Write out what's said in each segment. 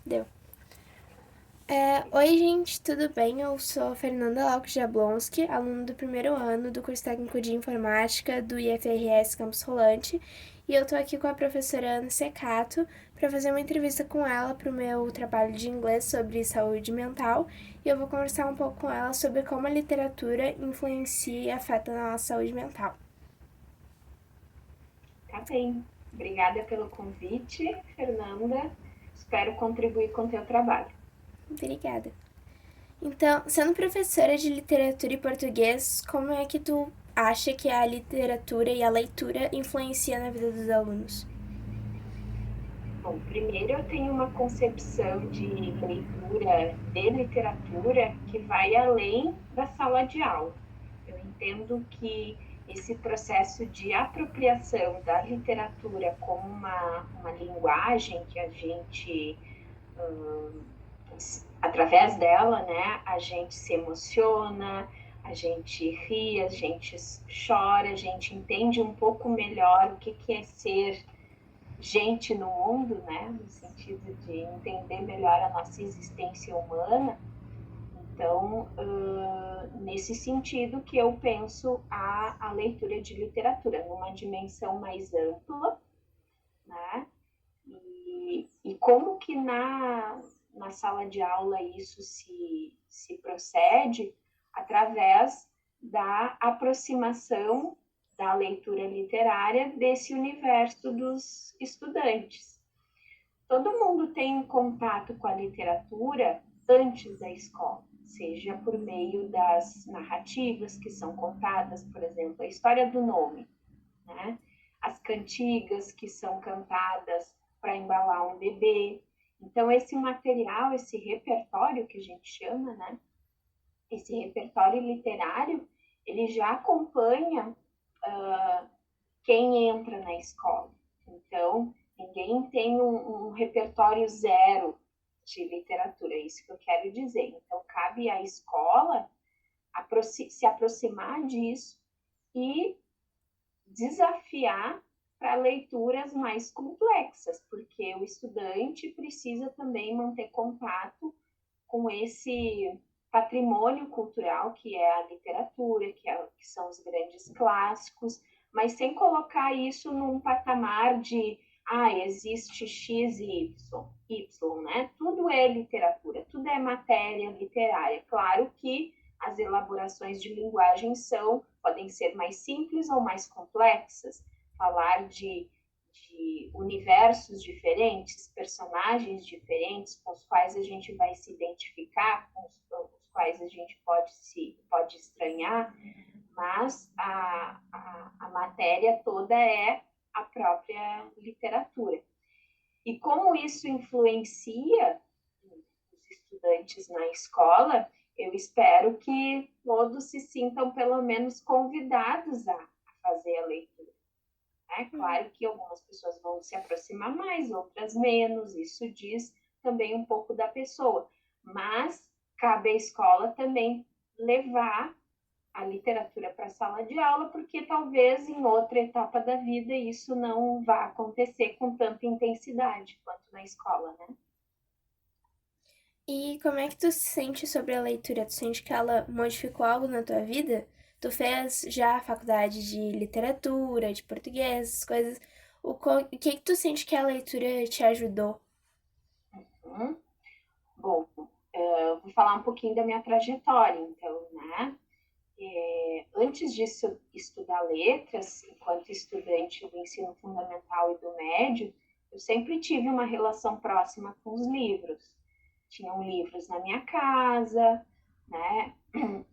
Deu. Oi, gente, tudo bem? Eu sou a Fernanda Lauck Jablonski, aluna do primeiro ano do curso técnico de informática do IFRS Campus Rolante, e eu tô aqui com a professora Ana Secato para fazer uma entrevista com ela para o meu trabalho de inglês sobre saúde mental, e eu vou conversar um pouco com ela sobre como a literatura influencia e afeta a nossa saúde mental. Tá bem. Obrigada pelo convite, Fernanda. Espero contribuir com o teu trabalho. Obrigada. Então, sendo professora de literatura e português, como é que tu acha que a literatura e a leitura influencia na vida dos alunos? Bom, primeiro eu tenho uma concepção de leitura, de literatura, que vai além da sala de aula. Eu entendo que esse processo de apropriação da literatura como uma linguagem que a gente através dela, né, a gente se emociona, a gente ri, a gente chora, a gente entende um pouco melhor o que é ser gente no mundo, né, no sentido de entender melhor a nossa existência humana. Então, nesse sentido que eu penso a leitura de literatura, numa dimensão mais ampla, né, e como que na sala de aula isso se procede através da aproximação da leitura literária desse universo dos estudantes. Todo mundo tem contato com a literatura antes da escola, seja por meio das narrativas que são contadas, por exemplo, a história do nome, né? As cantigas que são cantadas para embalar um bebê. Então, esse material, esse repertório que a gente chama, né? Esse repertório literário, ele já acompanha quem entra na escola. Então, ninguém tem um repertório zero de literatura, é isso que eu quero dizer. Então, cabe à escola se aproximar disso e desafiar para leituras mais complexas, porque o estudante precisa também manter contato com esse patrimônio cultural que é a literatura, que são os grandes clássicos, mas sem colocar isso num patamar de existe X e Y, né? Tudo é literatura, tudo é matéria literária. Claro que as elaborações de linguagem podem ser mais simples ou mais complexas, falar de universos diferentes, personagens diferentes, com os quais a gente vai se identificar, com os quais a gente pode estranhar, mas a matéria toda é a própria literatura. E como isso influencia os estudantes na escola, eu espero que todos se sintam pelo menos convidados a fazer a leitura. É claro que algumas pessoas vão se aproximar mais, outras menos, isso diz também um pouco da pessoa. Mas cabe à escola também levar a literatura para a sala de aula, porque talvez em outra etapa da vida isso não vá acontecer com tanta intensidade quanto na escola, né? E como é que tu se sente sobre a leitura? Tu sente que ela modificou algo na tua vida? Tu fez já a faculdade de literatura, de português, essas coisas. O que tu sente que a leitura te ajudou? Hum? Bom, eu vou falar um pouquinho da minha trajetória, então, né? Antes de estudar letras, enquanto estudante do ensino fundamental e do médio, eu sempre tive uma relação próxima com os livros. Tinham livros na minha casa, né?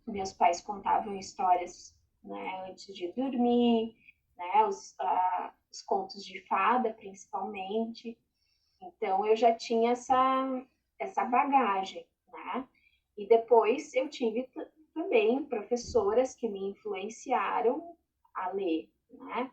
Meus pais contavam histórias, né, antes de dormir, né? Os contos de fada, principalmente. Então, eu já tinha essa bagagem, né? E depois eu tive também professoras que me influenciaram a ler, né?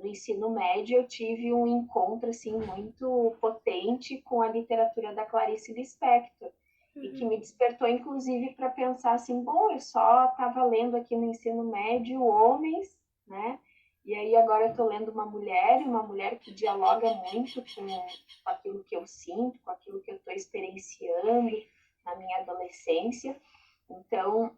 No ensino médio eu tive um encontro assim muito potente com a literatura da Clarice Lispector e que me despertou inclusive para pensar assim, bom, eu só estava lendo aqui no ensino médio homens, né? E aí agora eu estou lendo uma mulher que dialoga muito com aquilo que eu sinto, com aquilo que eu estou experienciando na minha adolescência. Então,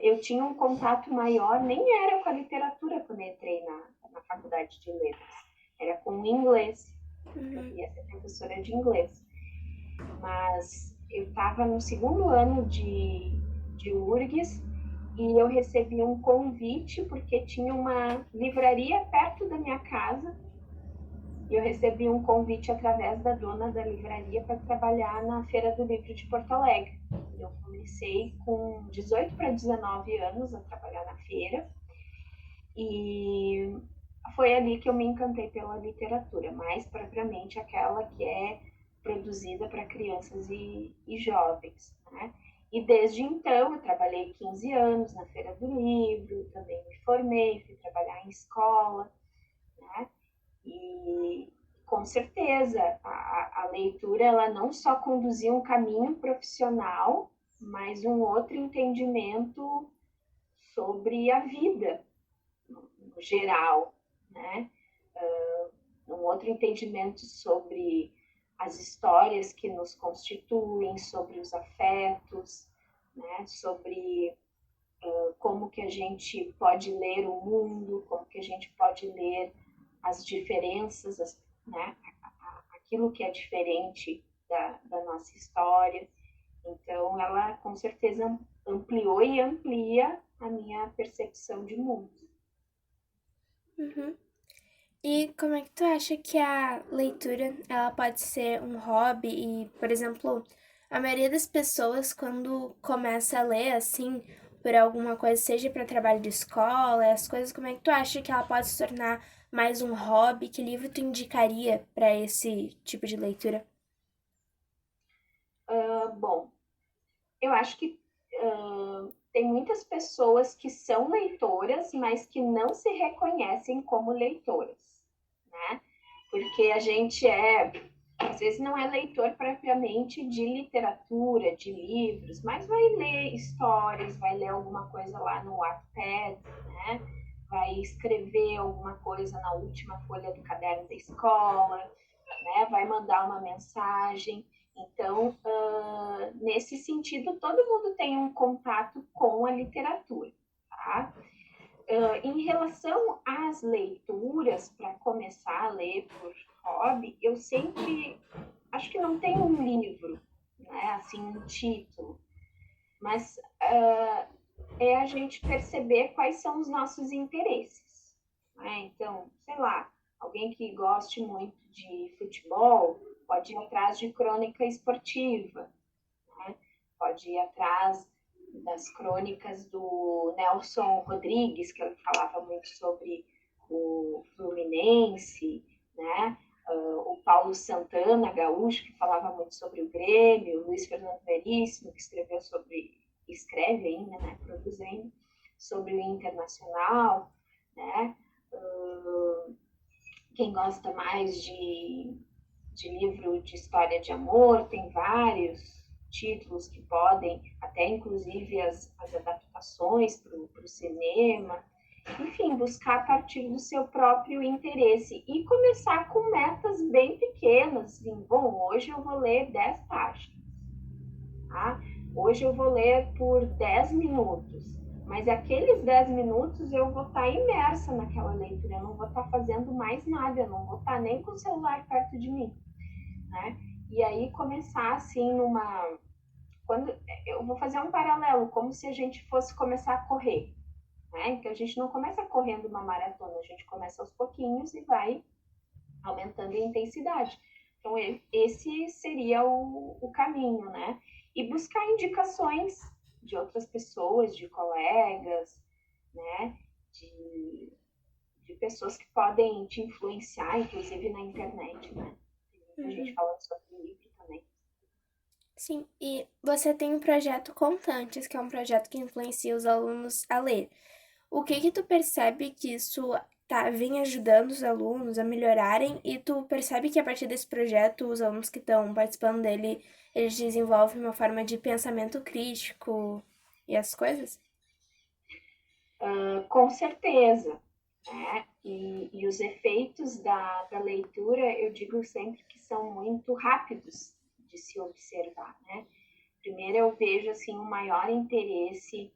eu tinha um contato maior, nem era com a literatura quando eu entrei na faculdade de letras, era com o inglês. Eu queria ser professora de inglês. Mas eu estava no segundo ano de URGS e eu recebi um convite porque tinha uma livraria perto da minha casa e eu recebi um convite através da dona da livraria para trabalhar na Feira do Livro de Porto Alegre. Eu comecei com 18 para 19 anos a trabalhar na feira e foi ali que eu me encantei pela literatura, mais propriamente aquela que é produzida para crianças e jovens, né? E desde então eu trabalhei 15 anos na Feira do Livro, também me formei, fui trabalhar em escola, né? E com certeza a leitura ela não só conduzia um caminho profissional, mas um outro entendimento sobre a vida no geral, né? Um outro entendimento sobre as histórias que nos constituem, sobre os afetos, né? Sobre como que a gente pode ler o mundo, como que a gente pode ler as diferenças, né? Aquilo que é diferente da nossa história. Então, ela com certeza ampliou e amplia a minha percepção de mundo. Uhum. E como é que tu acha que a leitura, ela pode ser um hobby e, por exemplo, a maioria das pessoas quando começa a ler assim, por alguma coisa, seja para trabalho de escola, as coisas, como é que tu acha que ela pode se tornar mais um hobby? Que livro tu indicaria para esse tipo de leitura? Bom, eu acho que tem muitas pessoas que são leitoras, mas que não se reconhecem como leitoras, né? Porque a gente às vezes não é leitor propriamente de literatura, de livros, mas vai ler histórias, vai ler alguma coisa lá no Wattpad, né? Vai escrever alguma coisa na última folha do caderno da escola, né? Vai mandar uma mensagem. Então, nesse sentido, todo mundo tem um contato com a literatura, tá? Em relação às leituras, para começar a ler por hobby, eu sempre acho que não tem um livro, né? Assim, um título, mas é a gente perceber quais são os nossos interesses, né? Então, sei lá, alguém que goste muito de futebol pode ir atrás de crônica esportiva, né? Pode ir atrás das crônicas do Nelson Rodrigues, que ele falava muito sobre o Fluminense, né? O Paulo Santana, gaúcho, que falava muito sobre o Grêmio, o Luiz Fernando Veríssimo, que escreve ainda, né? Produz ainda, sobre o Internacional, né? Quem gosta mais de livro de história de amor, tem vários títulos que podem, até inclusive as adaptações para o cinema. Enfim, buscar a partir do seu próprio interesse e começar com metas bem pequenas. Assim, bom, hoje eu vou ler 10 páginas. Tá? Hoje eu vou ler por 10 minutos. Mas aqueles 10 minutos eu vou estar imersa naquela leitura, eu não vou estar fazendo mais nada, eu não vou estar nem com o celular perto de mim, né? E aí começar assim quando eu vou fazer um paralelo, como se a gente fosse começar a correr, né? Então a gente não começa correndo uma maratona, a gente começa aos pouquinhos e vai aumentando a intensidade. Então esse seria o caminho, né? E buscar indicações de outras pessoas, de colegas, né? De pessoas que podem te influenciar, inclusive na internet, né? Tem muita gente falando sobre livro também. Sim, e você tem um projeto Contantes, que é um projeto que influencia os alunos a ler. O que que tu percebe que isso vem ajudando os alunos a melhorarem e tu percebe que a partir desse projeto os alunos que estão participando dele, eles desenvolvem uma forma de pensamento crítico e as coisas? Com certeza. né? E os efeitos da leitura, eu digo sempre que são muito rápidos de se observar, né? Primeiro, eu vejo assim um maior interesse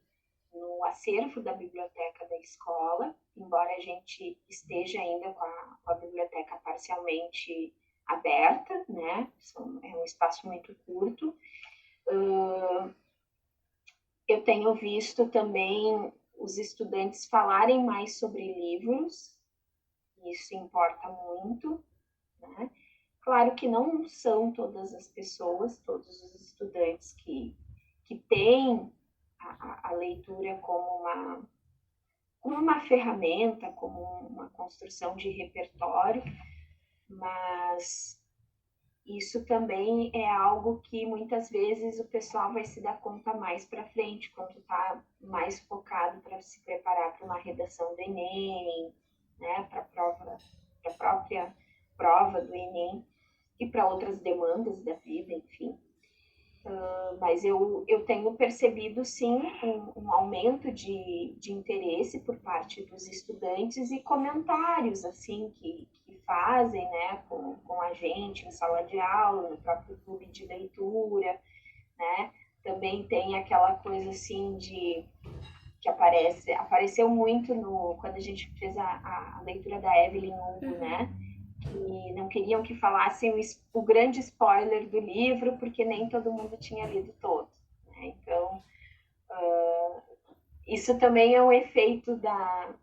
no acervo da biblioteca da escola, embora a gente esteja ainda com a biblioteca parcialmente aberta, né? É um espaço muito curto. Eu tenho visto também os estudantes falarem mais sobre livros, isso importa muito, né? Claro que não são todas as pessoas, todos os estudantes que têm a leitura como uma ferramenta, como uma construção de repertório, mas isso também é algo que muitas vezes o pessoal vai se dar conta mais para frente, quando está mais focado para se preparar para uma redação do Enem, né, para a própria prova do Enem e para outras demandas da vida, enfim. Mas eu tenho percebido, sim, um aumento de interesse por parte dos estudantes e comentários, assim, que fazem, né, com a gente em sala de aula, no próprio clube de leitura, né? Também tem aquela coisa, assim, que apareceu muito quando a gente fez a leitura da Evelyn Hugo, né? E não queriam que falassem o grande spoiler do livro, porque nem todo mundo tinha lido todo. Né? Então, isso também é um efeito da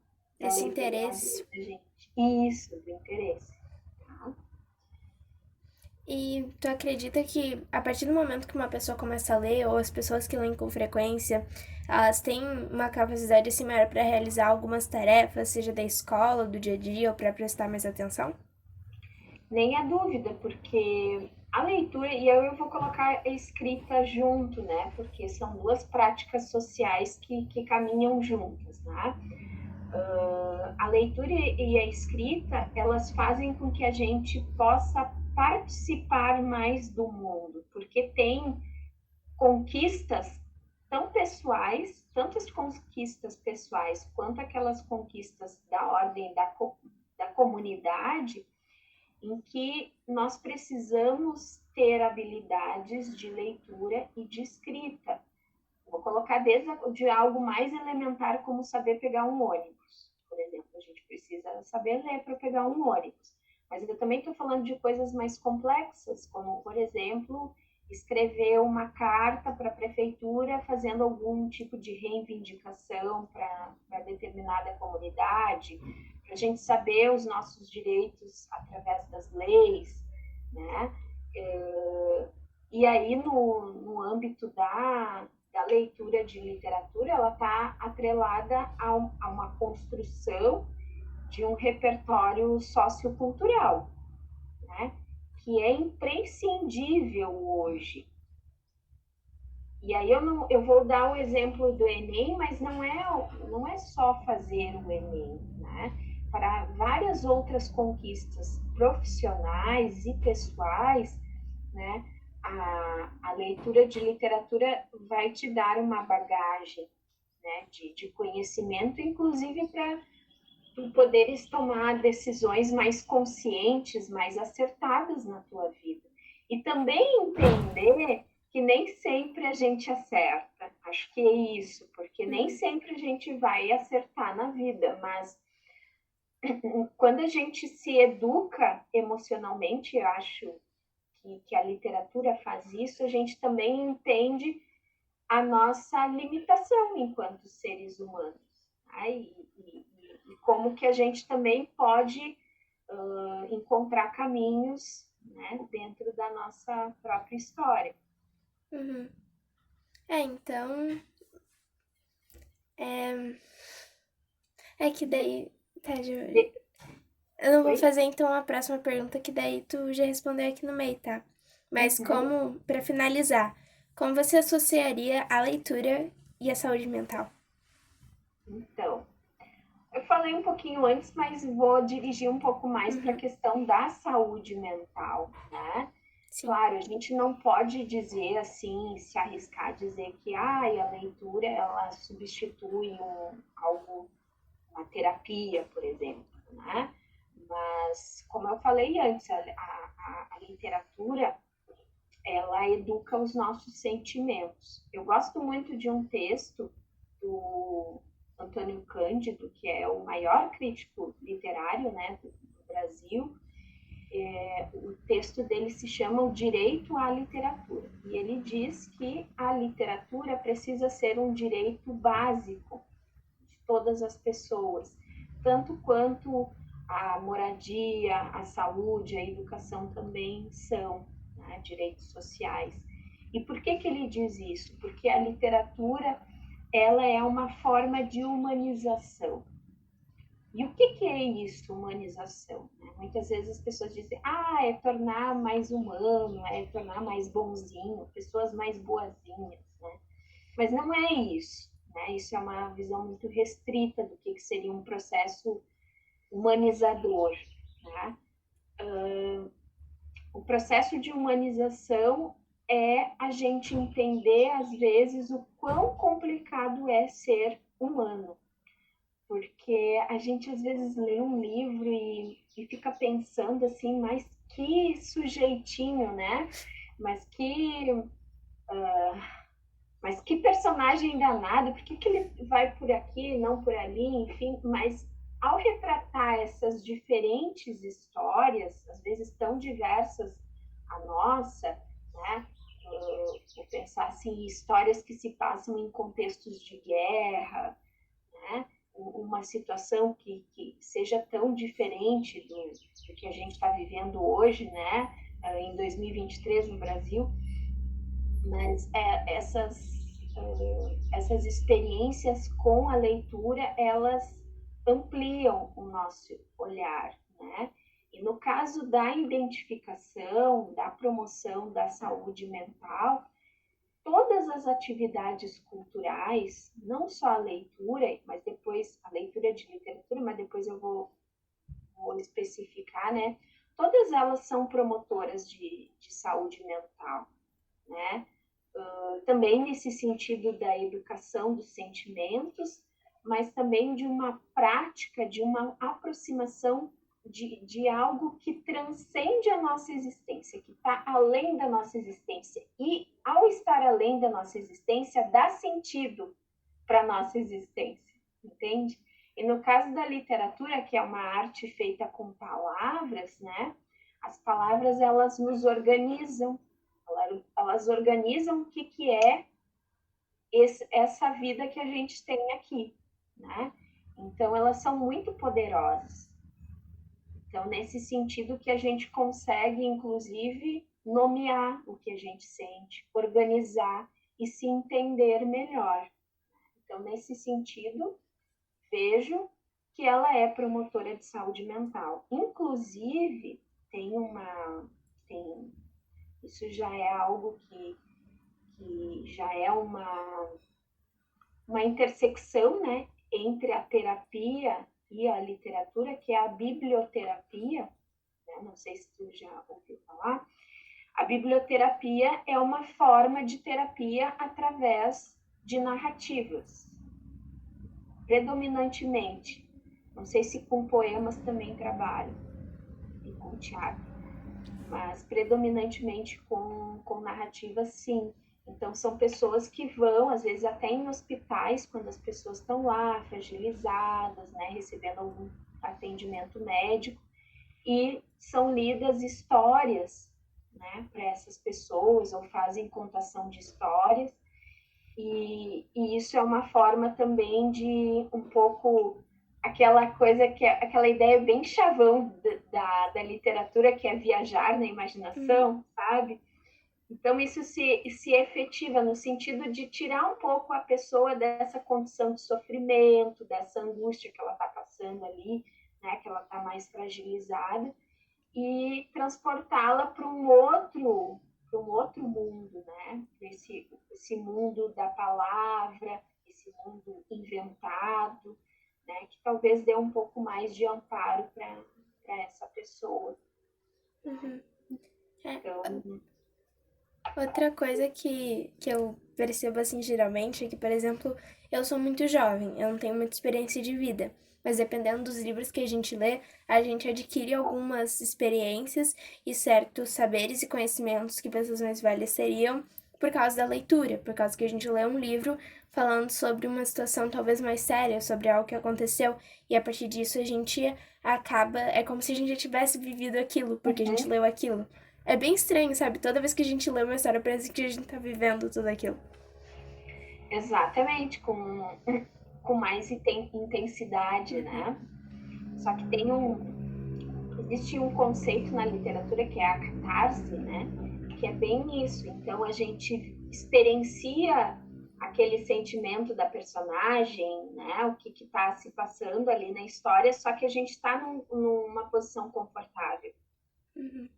Esse leitura na vida interesse. da gente. Isso, do interesse. Tá? E tu acredita que a partir do momento que uma pessoa começa a ler, ou as pessoas que leem com frequência, elas têm uma capacidade assim maior para realizar algumas tarefas, seja da escola, do dia a dia, ou para prestar mais atenção? Nem a dúvida, porque a leitura, e eu vou colocar a escrita junto, né? Porque são duas práticas sociais que caminham juntas, né? A leitura e a escrita, elas fazem com que a gente possa participar mais do mundo, porque tem conquistas tão pessoais, tantas conquistas pessoais quanto aquelas conquistas da ordem da comunidade, em que nós precisamos ter habilidades de leitura e de escrita. Vou colocar desde de algo mais elementar, como saber pegar um ônibus, por exemplo. A gente precisa saber ler para pegar um ônibus. Mas eu também estou falando de coisas mais complexas, como, por exemplo, escrever uma carta para a prefeitura fazendo algum tipo de reivindicação para determinada comunidade, para a gente saber os nossos direitos através das leis, né? E aí, no âmbito da leitura de literatura, ela está atrelada a uma construção de um repertório sociocultural, né? Que é imprescindível hoje. E aí eu vou dar o exemplo do Enem, mas não é só fazer o Enem, né? Para várias outras conquistas profissionais e pessoais, né? A leitura de literatura vai te dar uma bagagem, né, de conhecimento, inclusive para tu poderes tomar decisões mais conscientes, mais acertadas na tua vida. E também entender que nem sempre a gente acerta. Acho que é isso, porque nem sempre a gente vai acertar na vida, mas quando a gente se educa emocionalmente, eu acho que a literatura faz isso, a gente também entende a nossa limitação enquanto seres humanos. Tá? E como que a gente também pode encontrar caminhos, né, dentro da nossa própria história. Uhum. Então, é, é que daí, tá, Júlia? De... Eu não vou Oi? fazer então a próxima pergunta, que daí tu já respondeu aqui no meio, tá? Mas Uhum. como, pra finalizar, como você associaria a leitura e a saúde mental? Então, eu falei um pouquinho antes, mas vou dirigir um pouco mais para a Uhum, questão da saúde mental, né? sim. Claro, a gente não pode dizer assim, se arriscar a dizer que a leitura ela substitui algo uma terapia, por exemplo, né? Mas, como eu falei antes, a literatura, ela educa os nossos sentimentos. Eu gosto muito de um texto do Antônio Cândido, que é o maior crítico literário, né, do Brasil. O texto dele se chama O Direito à Literatura. E ele diz que a literatura precisa ser um direito básico de todas as pessoas, tanto quanto a moradia, a saúde, a educação também são, né, direitos sociais. E por que ele diz isso? Porque a literatura, ela é uma forma de humanização. E o que é isso, humanização? Muitas vezes as pessoas dizem, é tornar mais humano, é tornar mais bonzinho, pessoas mais boazinhas, né? Mas não é isso, né? Isso é uma visão muito restrita do que seria um processo humanizador, né? O processo de humanização é a gente entender, às vezes, o quão complicado é ser humano. Porque a gente, às vezes, lê um livro e fica pensando assim, mas que sujeitinho, né? Mas que... mas que personagem danado, por que ele vai por aqui, não por ali, enfim, mas ao retratar essas diferentes histórias, às vezes tão diversas a nossa, né? Vou pensar assim, histórias que se passam em contextos de guerra, né? Uma situação que seja tão diferente do que a gente está vivendo hoje, né? Em 2023 no Brasil, mas essas experiências com a leitura, elas ampliam o nosso olhar, né? E no caso da identificação, da promoção da saúde mental, todas as atividades culturais, não só a leitura, mas depois a leitura de literatura, mas depois eu vou especificar, né? Todas elas são promotoras de saúde mental, né? Também nesse sentido da educação dos sentimentos, mas também de uma prática, de uma aproximação de algo que transcende a nossa existência, que está além da nossa existência. E, ao estar além da nossa existência, dá sentido para a nossa existência, entende? E no caso da literatura, que é uma arte feita com palavras, né? As palavras, elas nos organizam, elas organizam o que é essa vida que a gente tem aqui, né? Então, elas são muito poderosas. Então, nesse sentido que a gente consegue, inclusive, nomear o que a gente sente, organizar e se entender melhor. Então, nesse sentido, vejo que ela é promotora de saúde mental. Inclusive, isso já é algo que já é uma intersecção, né, entre a terapia e a literatura, que é a biblioterapia, né? Não sei se tu já ouviu falar. A biblioterapia é uma forma de terapia através de narrativas, predominantemente. Não sei se com poemas também trabalham, e com teatro, mas predominantemente com narrativas, sim. Então, são pessoas que vão, às vezes, até em hospitais, quando as pessoas estão lá, fragilizadas, né, recebendo algum atendimento médico, e são lidas histórias, né, para essas pessoas, ou fazem contação de histórias, e isso é uma forma também de um pouco aquela coisa que é aquela ideia bem chavão da literatura, que é viajar na imaginação, sabe? Então, isso se efetiva no sentido de tirar um pouco a pessoa dessa condição de sofrimento, dessa angústia que ela está passando ali, né, que ela está mais fragilizada, e transportá-la para um outro mundo, né? Esse mundo da palavra, esse mundo inventado, né? Que talvez dê um pouco mais de amparo para essa pessoa. Uhum. Então, Outra coisa que eu percebo assim geralmente é que, por exemplo, eu sou muito jovem, eu não tenho muita experiência de vida. mas dependendo dos livros que a gente lê, a gente adquire algumas experiências e certos saberes e conhecimentos que pessoas mais velhas teriam por causa da leitura, por causa que a gente lê um livro falando sobre uma situação talvez mais séria, sobre algo que aconteceu, e a partir disso a gente acaba, é como se a gente já tivesse vivido aquilo, porque a gente Uhum. leu aquilo. É bem estranho, sabe? Toda vez que a gente lê uma história, parece que a gente tá vivendo tudo aquilo. Exatamente, com mais intensidade, Uhum. né? Só que existe um conceito na literatura que é a catarse, né? Que é bem isso. Então a gente experiencia aquele sentimento da personagem, né? O que está se passando ali na história, só que a gente está numa posição confortável, Uhum.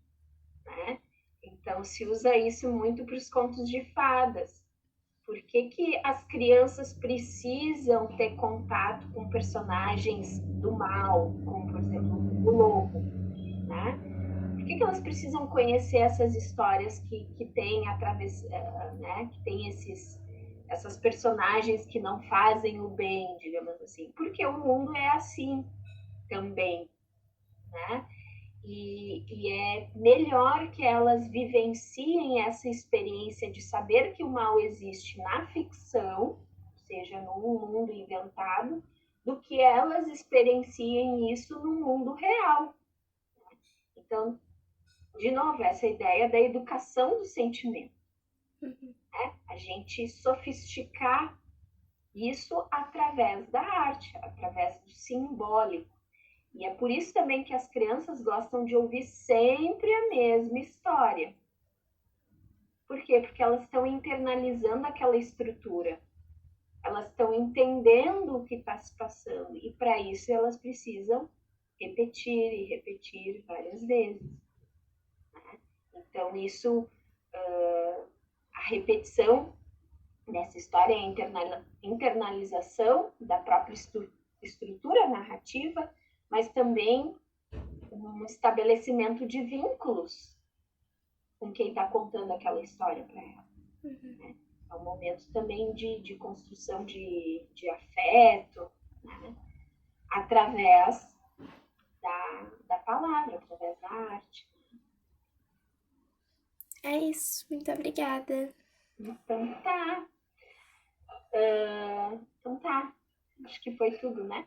né? Então se usa isso muito para os contos de fadas. Por que, que as crianças precisam ter contato com personagens do mal, como por exemplo o lobo, né? Por que, que elas precisam conhecer essas histórias que tem através, né? Que tem essas personagens que não fazem o bem, digamos assim? Porque o mundo é assim também, né? E é melhor que elas vivenciem essa experiência de saber que o mal existe na ficção, seja num mundo inventado, do que elas experienciem isso no mundo real. Então, de novo, essa ideia da educação do sentimento, Uhum. né? A gente sofisticar isso através da arte, através do simbólico. E é por isso também que as crianças gostam de ouvir sempre a mesma história. Por quê? Porque elas estão internalizando aquela estrutura. Elas estão entendendo o que está se passando. E para isso elas precisam repetir e repetir várias vezes. Então, isso, a repetição nessa história é a internalização da própria estrutura narrativa, mas também um estabelecimento de vínculos com quem está contando aquela história para ela. Uhum. Né? É um momento também de construção de afeto, né? Através da palavra, através da arte. É isso. Muito obrigada. Então tá. Então tá. Acho que foi tudo, né?